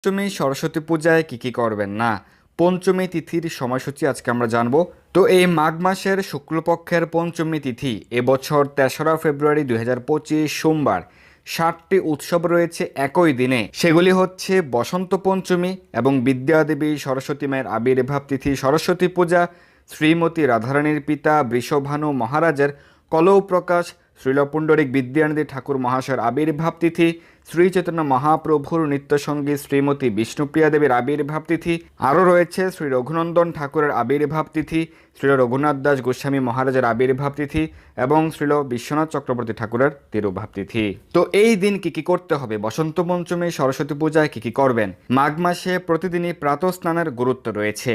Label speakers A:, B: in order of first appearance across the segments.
A: পঞ্চমী সরস্বতী পূজায় কি করবেন না। পঞ্চমী তিথির সময়সূচি আজকে আমরা জানবো। তো এই মাঘ মাসের শুক্লপক্ষের পঞ্চমী তিথি এবছর ৩রা ফেব্রুয়ারি ২০২৫ সোমবার। 7টি উৎসব রয়েছে একই দিনে, সেগুলি হচ্ছে বসন্ত পঞ্চমী এবং বিদ্যাদেবী সরস্বতী মায়ের আবির্ভাব তিথি সরস্বতী পূজা, শ্রীমতী রাধারানীর পিতা বৃষভানু মহারাজের কলৌ প্রকাশ, শ্রীলপুণ্ডরিক বিদ্যানিধি ঠাকুর মহাশয়ের আবির্ভাব তিথি, শ্রী চৈতন্য মহাপ্রভুর নিত্যসঙ্গী শ্রীমতী বিষ্ণুপ্রিয়া দেবীর আবির্ভাব তিথি, আরও রয়েছে শ্রী রঘুনন্দন ঠাকুরের আবির্ভাব তিথি, শ্রীল রঘুনাথ দাস গোস্বামী মহারাজের আবির্ভাব তিথি এবং শ্রীল বিশ্বনাথ চক্রবর্তী ঠাকুরের তিরোভাব তিথি। তো এই দিন কি করতে হবে, বসন্ত পঞ্চমী সরস্বতী পূজায় কি করবেন। মাঘ মাসে প্রতিদিনই প্রাতঃ স্নানের গুরুত্ব রয়েছে,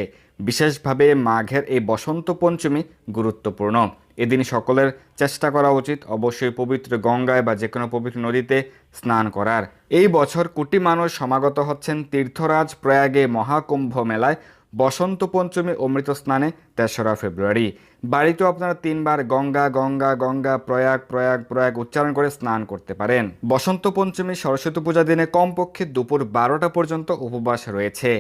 A: বিশেষভাবে মাঘের এই বসন্ত পঞ্চমী গুরুত্বপূর্ণ। এদিন সকলের চেষ্টা করা উচিত অবশ্যই পবিত্র গঙ্গায় বা যে কোনো পবিত্র নদীতে স্নান করার। এই বছর কোটি মানুষ সমাগত হচ্ছেন তীর্থরাজ প্রয়াগে মহাকুম্ভ মেলায় বসন্ত পঞ্চমী অমৃত স্নানে ৩রা ফেব্রুয়ারি। বাড়িতেও আপনারা 3বার গঙ্গা গঙ্গা গঙ্গা প্রয়াগ প্রয়াগ প্রয়াগ উচ্চারণ করে স্নান করতে পারেন। বসন্ত পঞ্চমী সরস্বতী পূজা দিনে কমপক্ষে দুপুর 12টা পর্যন্ত উপবাস রয়েছে।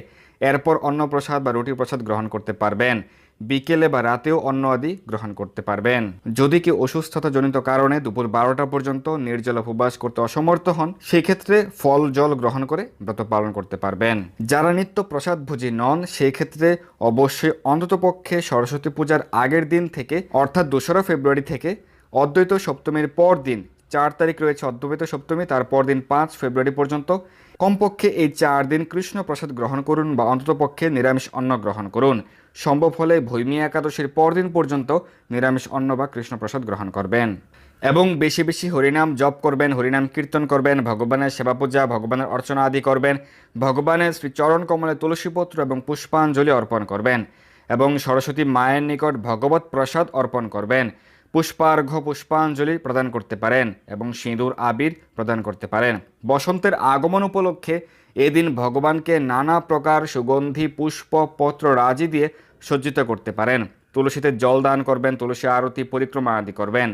A: এরপর অন্নপ্রসাদ বা রুটি প্রসাদ গ্রহণ করতে পারবেন। বিকেলে বা রাতেও অন্ন আদি গ্রহণ করতে পারবেন। যদি কেউ অসুস্থতাজনিত কারণে দুপুর 12টা পর্যন্ত নির্জল উপবাস করতে অসমর্থ হন, সেক্ষেত্রে ফল জল গ্রহণ করে ব্রত পালন করতে পারবেন। যারা নিত্য প্রসাদভোজী নন, সেই ক্ষেত্রে অবশ্যই অন্ততপক্ষে সরস্বতী পূজার আগের দিন থেকে অর্থাৎ 2রা ফেব্রুয়ারি থেকে অদ্বৈত সপ্তমীর পর দিন 4 তারিখ রয়েছে অদ্বৈত সপ্তমী, তারপর দিন 5 ফেব্রুয়ারি পর্যন্ত কমপক্ষে এই 4 দিন কৃষ্ণ প্রসাদ গ্রহণ করুন বা অন্ততপক্ষে নিরামিষ অন্ন গ্রহণ করুন। সম্ভব হলে ভৈমী একাদশীর পরদিন পর্যন্ত নিরামিষ অন্ন বা কৃষ্ণ প্রসাদ গ্রহণ করবেন এবং বেশি বেশি হরিনাম জপ করবেন, হরিনাম কীর্তন করবেন, ভগবানের সেবা পূজা, ভগবানের অর্চনা আদি করবেন, ভগবানের শ্রীচরণ কমলে তুলসীপত্র এবং পুষ্পাঞ্জলি অর্পণ করবেন এবং সরস্বতী মায়ের নিকট ভগবত প্রসাদ অর্পণ করবেন। পুষ্পার্ঘ্য পুষ্পাঞ্জলি প্রদান করতে পারেন এবং সিঁদুর আবির প্রদান করতে পারেন। বসন্তের আগমন উপলক্ষে এদিন ভগবানকে নানা প্রকার সুগন্ধি পুষ্প পত্র রাজি দিয়ে সজ্জিত করতে পারেন। তুলসীতে জল দান করবেন, তুলসী আরতি পরিক্রমা আদি করবেন।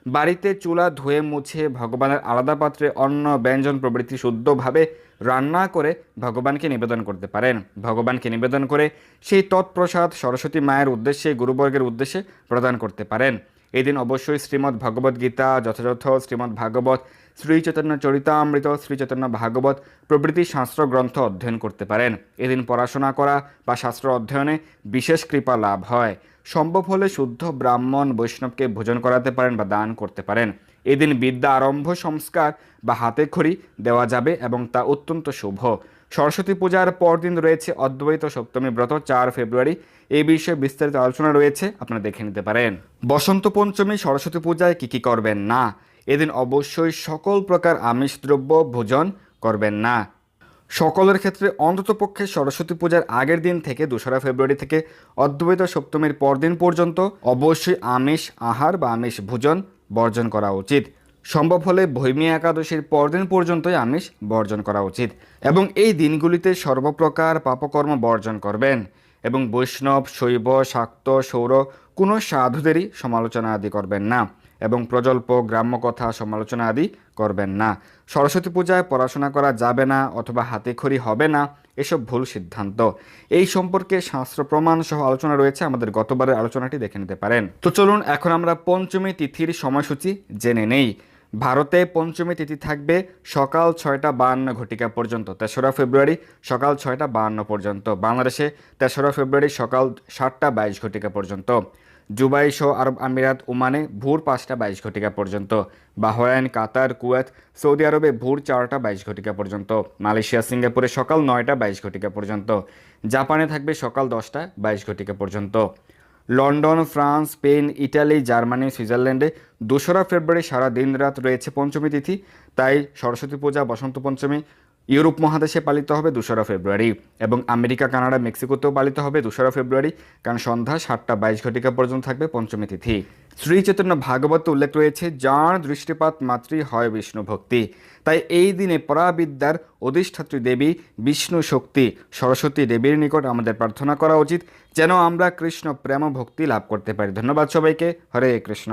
A: বাড়িতে চুলা ধুয়ে মুছে ভগবানের আলাদা পাত্রে অন্ন ব্যঞ্জন প্রভৃতি শুদ্ধভাবে রান্না করে ভগবানকে নিবেদন করতে পারেন। ভগবানকে নিবেদন করে সেই তৎপ্রসাদ সরস্বতী মায়ের উদ্দেশ্যে, গুরুবর্গের উদ্দেশ্যে প্রদান করতে পারেন। এদিন অবশ্যই শ্রীমদ্ ভগবদ গীতা, যথাযথ শ্রীমদ্ ভাগবত, শ্রী চৈতন্য চরিতামৃত, শ্রী চৈতন্য ভাগবত প্রভৃতি শাস্ত্র গ্রন্থ অধ্যয়ন করতে পারেন। এদিন পড়াশোনা করা বা শাস্ত্র অধ্যয়নে বিশেষ কৃপা লাভ হয়। সম্ভব হলে শুদ্ধ ব্রাহ্মণ বৈষ্ণবকে ভোজন করাতে পারেন বা দান করতে পারেন। এদিন বিদ্যা আরম্ভ সংস্কার বা হাতে খড়ি দেওয়া যাবে এবং তা অত্যন্ত শুভ। সরস্বতী পূজার পরদিন রয়েছে অদ্বৈত সপ্তমী ব্রত 4 ফেব্রুয়ারি। এই বিষয়ে বিস্তারিত আলোচনা রয়েছে, আপনারা দেখে নিতে পারেন। বসন্ত পঞ্চমী সরস্বতী পূজায় কি করবেন না। এদিন অবশ্যই সকল প্রকার আমিষ দ্রব্য ভোজন করবেন না। সকলের ক্ষেত্রে অন্ততপক্ষে সরস্বতী পূজার আগের দিন থেকে 2রা ফেব্রুয়ারি থেকে অদ্বৈত সপ্তমীর পরদিন পর্যন্ত অবশ্যই আমিষ আহার বা আমিষ ভোজন বর্জন করা উচিত। সম্ভব হলে ভৈমী একাদশীর পরদিন পর্যন্তই আমিষ বর্জন করা উচিত এবং এই দিনগুলিতে সর্বপ্রকার পাপকর্ম বর্জন করবেন এবং বৈষ্ণব, শৈব, শাক্ত, সৌর কোনো সাধুদেরই সমালোচনা আদি করবেন না এবং প্রজল্প, গ্রাম্য কথা সমালোচনা আদি করবেন না। সরস্বতী পূজায় পড়াশোনা করা যাবে না অথবা হাতেখড়ি হবে না, এসব ভুল সিদ্ধান্ত। এই সম্পর্কে শাস্ত্র প্রমাণ সহ আলোচনা রয়েছে, আমাদের গতবারের আলোচনাটি দেখে নিতে পারেন। তো চলুন এখন আমরা পঞ্চমী তিথির সময়সূচি জেনে নেই। ভারতে পঞ্চমী তিথি থাকবে সকাল 6টা 52 পর্যন্ত, 3রা ফেব্রুয়ারি সকাল 6টা 52 পর্যন্ত। বাংলাদেশে 3রা ফেব্রুয়ারি সকাল 7টা 22 পর্যন্ত। দুবাই সহ আরব আমিরাত ওমানে ভোর 5টা 22 পর্যন্ত। বাহরাইন, কাতার, কুয়েত, সৌদি আরবে ভোর 4টা 22 পর্যন্ত। মালয়েশিয়া, সিঙ্গাপুরে সকাল 9টা 22 পর্যন্ত। জাপানে থাকবে সকাল 10টা 22 পর্যন্ত। London, France, Spain, Italy, Germany, সুইজারল্যান্ডে 2রা ফেব্রুয়ারি সারা দিন রাত রয়েছে পঞ্চমী তিথি। তাই সরস্বতী পূজা, বসন্ত পঞ্চমী ইউরোপ মহাদেশে পালিত হবে 2রা ফেব্রুয়ারি এবং আমেরিকা, কানাডা, মেক্সিকোতেও পালিত হবে 2রা ফেব্রুয়ারি, কারণ সন্ধ্যা 7টা 22 পর্যন্ত থাকবে পঞ্চমী তিথি। শ্রী চৈতন্য ভাগবত উল্লেখ রয়েছে, যার দৃষ্টিপাত মাত্রই হয় বিষ্ণু ভক্তি। তাই এই দিনে পরাবিদ্যার অধিষ্ঠাত্রী দেবী বিষ্ণু শক্তি সরস্বতী দেবীর নিকট আমাদের প্রার্থনা করা উচিত, যেন আমরা কৃষ্ণ প্রেম ভক্তি লাভ করতে পারি। ধন্যবাদ সবাইকে। হরে কৃষ্ণ।